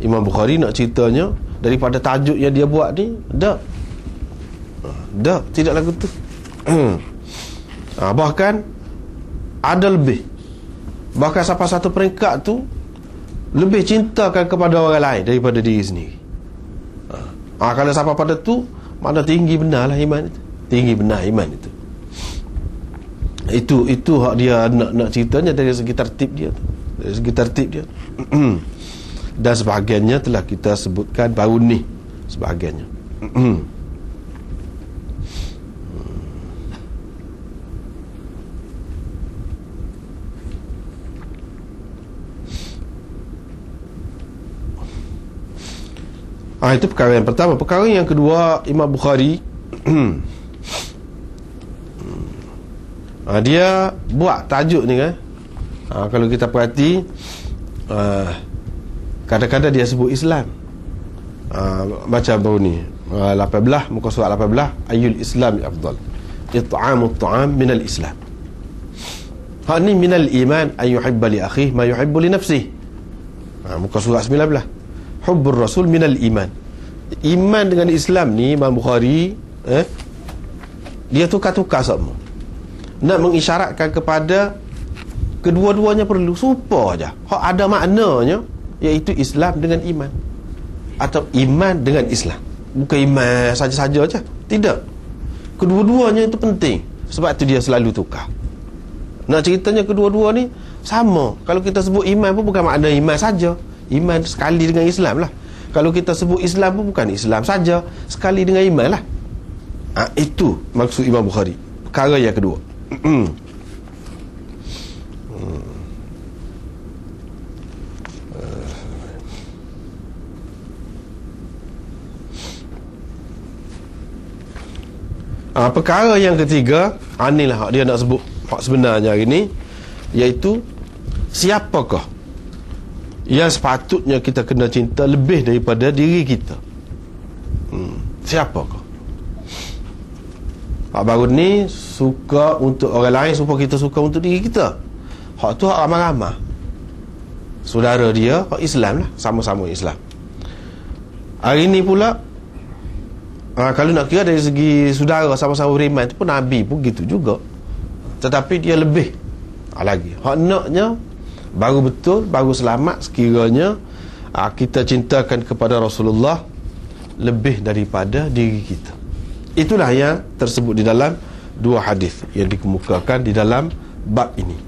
Imam Bukhari nak ceritanya daripada tajuk yang dia buat ni, tidak lagu tu. Bahkan ada lebih, bahkan sampai satu peringkat tu lebih cintakan kepada orang lain daripada diri sendiri. Kalau sampai pada tu, mana tinggi benar lah iman itu. Tinggi benar iman itu. Itu hak dia nak ceritanya dari segi tertib dia tu. Dari segi tertib dia. Dan sebahagiannya telah kita sebutkan baru ni, sebahagiannya. Itu perkara yang pertama. Perkara yang kedua, Imam Bukhari dia buat tajuk ni kan. Kalau kita perhati, kadang-kadang dia sebut Islam. Macam baru ni 18, muka surat 18, Ayyul Islam afdal, it'amut ta'am minal Islam. Hak ni minal iman an yuhibba li akhihi ma yuhibbu li nafsihi. Muka surat 19, Hubbur Rasul minal iman. Iman dengan Islam ni Imam Bukhari dia tukar-tukar semua. Nak mengisyaratkan kepada kedua-duanya perlu, serupa aja. Hak ada maknanya, iaitu Islam dengan iman, atau iman dengan Islam. Bukan iman saja-saja aja. Tidak. Kedua-duanya itu penting. Sebab tu dia selalu tukar. Nak ceritanya kedua-dua ni sama. Kalau kita sebut iman pun bukan makna iman saja. Iman sekali dengan Islam lah. Kalau kita sebut Islam pun bukan Islam saja, sekali dengan iman lah. Itu maksud Imam Bukhari. Perkara yang kedua. Perkara yang ketiga, inilah dia nak sebut hak sebenarnya hari ni, iaitu siapakah yang sepatutnya kita kena cinta lebih daripada diri kita. Siapakah? Hak baru ni suka untuk orang lain supaya kita suka untuk diri kita. Hak tu hak ramai-ramai. Saudara dia hak Islam lah, sama-sama Islam. Hari ni pula, kalau nak kira dari segi saudara sama-sama beriman tu pun Nabi pun gitu juga. Tetapi dia lebih lagi. Hak naknya baru betul, baru selamat sekiranya kita cintakan kepada Rasulullah lebih daripada diri kita. Itulah yang tersebut di dalam dua hadis yang dikemukakan di dalam bab ini.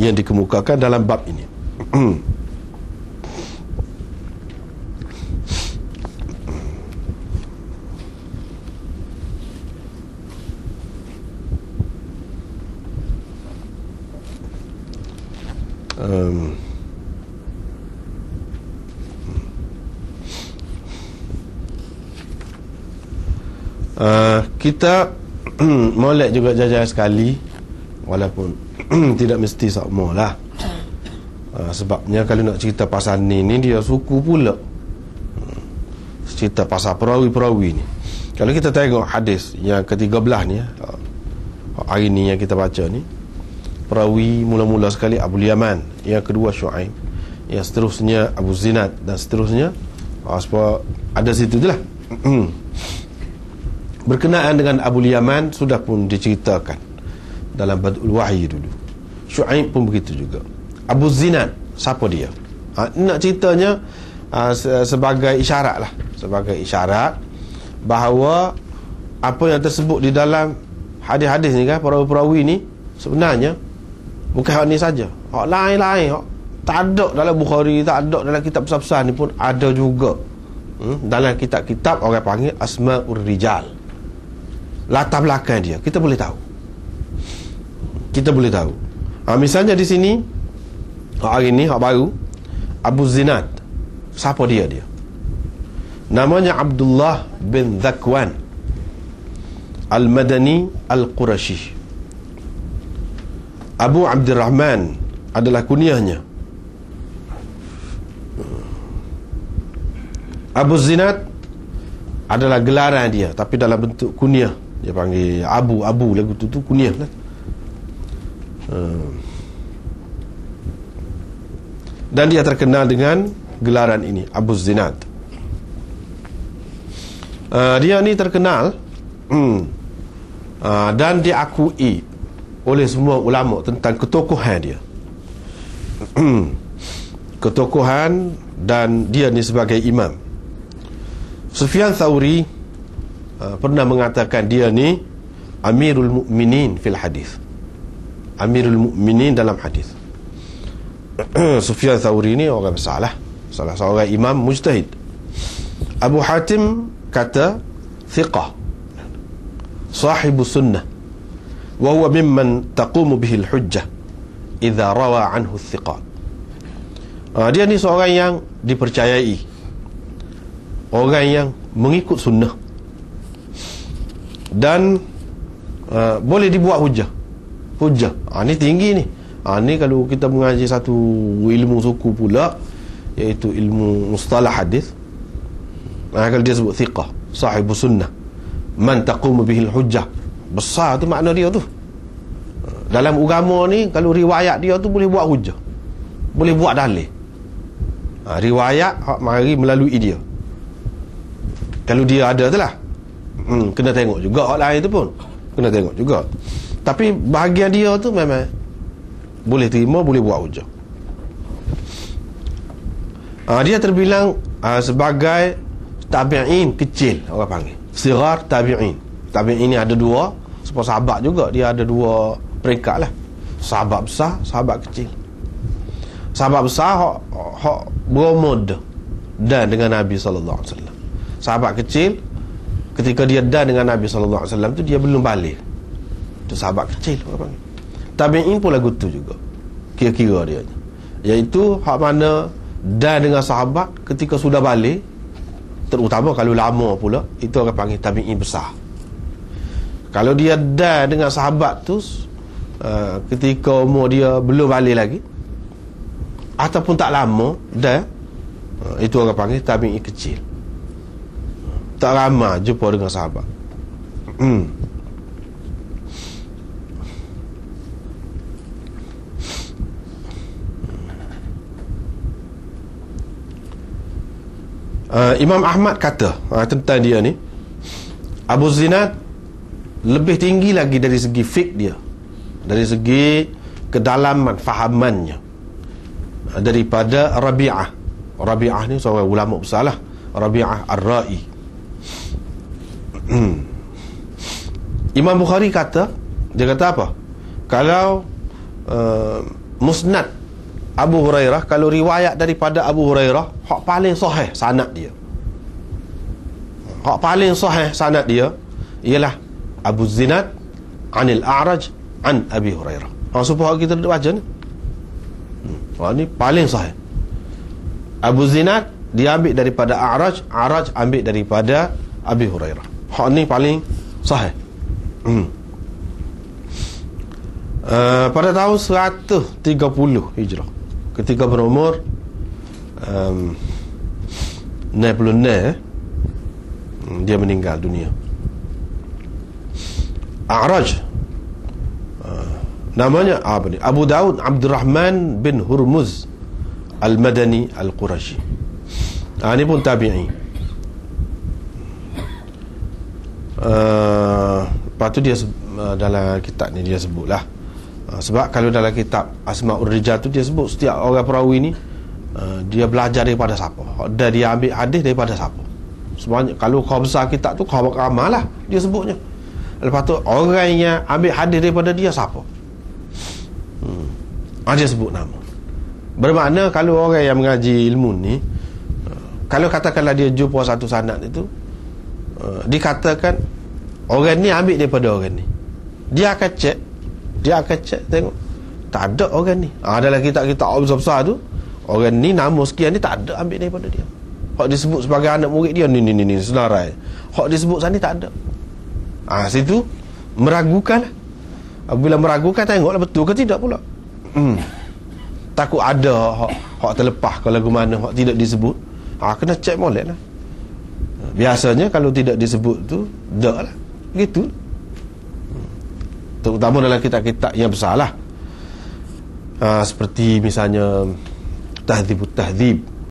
Yang dikemukakan dalam bab ini. Kita molek juga jajan sekali, walaupun tidak mesti sama lah. Sebabnya kalau nak cerita pasal ni dia suku pula. Cerita pasal perawi-perawi ni. Kalau kita tengok hadis yang ke-13 ni, hari ni yang kita baca ni, perawi mula-mula sekali Abu Yaman, yang kedua Syuaib, yang seterusnya Abu Zinad, dan seterusnya sebab ada situ je lah. Berkenaan dengan Abu Yaman sudah pun diceritakan dalam Badul Wahyi dulu. Syuaib pun begitu juga. Abu Zinad, siapa dia? Nak ceritanya sebagai isyarat lah, sebagai isyarat bahawa apa yang tersebut di dalam hadis-hadis ni kan, perawi-perawi ni sebenarnya bukan hak ni saja, hak lain-lain, hak tak ada dalam Bukhari, tak ada dalam kitab besar-besar ni pun ada juga. Dalam kitab-kitab orang panggil Asma'ur Rijal, latar belakang dia kita boleh tahu. Kita boleh tahu. Misalnya di sini hari ini hak baru Abu Zinad, siapa dia? Namanya Abdullah bin Zakwan Al-Madani Al-Qurashi. Abu Abdurrahman adalah kunyahnya. Abu Zinad adalah gelaran dia, tapi dalam bentuk kunyah. Dia panggil Abu lagu tu kunyah lah. Dan dia terkenal dengan gelaran ini, Abu Zinad. Dia ni terkenal dan diakui oleh semua ulama tentang ketokohan dia. Ketokohan, dan dia ni sebagai imam. Sufyan Tsauri pernah mengatakan dia ni Amirul Mukminin fil hadis. Amirul Mukminin dalam hadis. Sufyan Tsauri ni orang besar lah, salah seorang imam mujtahid. Abu Hatim kata thiqah, sahibu sunnah, wa huwa mimman taqumu bihi al-hujjah idza rawa anhu thiqat. Dia ni seorang yang dipercayai, orang yang mengikut sunnah, dan boleh dibuat hujah. Ni tinggi ni. Ni kalau kita mengaji satu ilmu suku pula, iaitu ilmu mustalah hadis, kalau dia sebut thiqah, sahibu sunnah, man taqumu bihil hujjah, besar tu makna dia tu. Dalam agama ni, kalau riwayat dia tu boleh buat hujah, boleh buat dalil. Riwayat hak mari melalui dia, kalau dia ada tu lah. Kena tengok juga hak lain tu pun, kena tengok juga. Tapi bahagian dia tu memang boleh terima, boleh buat hujah. Dia terbilang sebagai tabi'in kecil, orang panggil sigar tabi'in. Tabi'in ni ada dua, sebab sahabat juga dia ada dua peringkat lah. Sahabat besar, sahabat kecil. Sahabat besar hak berumur dan dengan Nabi sallallahu alaihi wasallam. Sahabat kecil ketika dia dan dengan Nabi sallallahu alaihi wasallam tu dia belum balik. Itu sahabat kecil orang panggil. Tabi'in pun lagu tu juga kira-kira dia, iaitu hak mana dan dengan sahabat ketika sudah balik, terutama kalau lama pula, itu orang panggil tabi'in besar. Kalau dia dan dengan sahabat tu ketika umur dia belum balik lagi, ataupun tak lama dah, itu orang panggil tabi'in kecil, tak ramai jumpa dengan sahabat. Imam Ahmad kata tentang dia ni, Abu Zinad lebih tinggi lagi dari segi fiqh dia, dari segi kedalaman fahamannya, daripada Rabi'ah. Rabi'ah ni seorang ulama besar lah, Rabi'ah Ar-Ra'i. Imam Bukhari kata, dia kata apa? Kalau musnad Abu Hurairah, kalau riwayat daripada Abu Hurairah, hak paling sahih sanad dia, hak paling sahih sanad dia ialah Abu Zinad anil A'raj an Abi Hurairah. Supaya kita duduk baca ni, ni paling sahih. Abu Zinad dia ambil daripada A'raj, A'raj ambil daripada Abi Hurairah. Hak ni paling sahih. Pada tahun 130 Hijrah, ketika berumur 96, dia meninggal dunia. A'raj, namanya apa ni? Abu Daud Abdurrahman bin Hurmuz Al-Madani Al-Qurashi. Ini pun tabi'i. Lepas tu dia dalam kitab ni dia sebutlah, sebab kalau dalam kitab Asma'ur Rijal tu dia sebut setiap orang perawi ni dia belajar daripada siapa, dan dia ambil hadis daripada siapa. Sebenarnya kalau kau besar kitab tu, kau ramah lah dia sebutnya. Lepas tu orang yang ambil hadis daripada dia siapa, dia sebut nama. Bermakna kalau orang yang mengaji ilmu ni, kalau katakanlah dia jumpa satu sanad itu, dikatakan orang ni ambil daripada orang ni, dia akan cek tengok tak ada orang ni. Dalam kitab-kitab besar-besar tu, orang ni nama sekian ni tak ada ambil daripada dia. Hak disebut sebagai anak murid dia ni senarai, hak disebut sana ni tak ada. Situ meragukan. Bila meragukan, tengoklah betul ke tidak pula. Takut ada hak terlepas kalau lagu mana hak tidak disebut, kena cek molek lah. Biasanya kalau tidak disebut tu dak lah, gitu. Terutama dalam kitab-kitab yang besar lah, seperti misalnya Tahdhibut Tahdhib,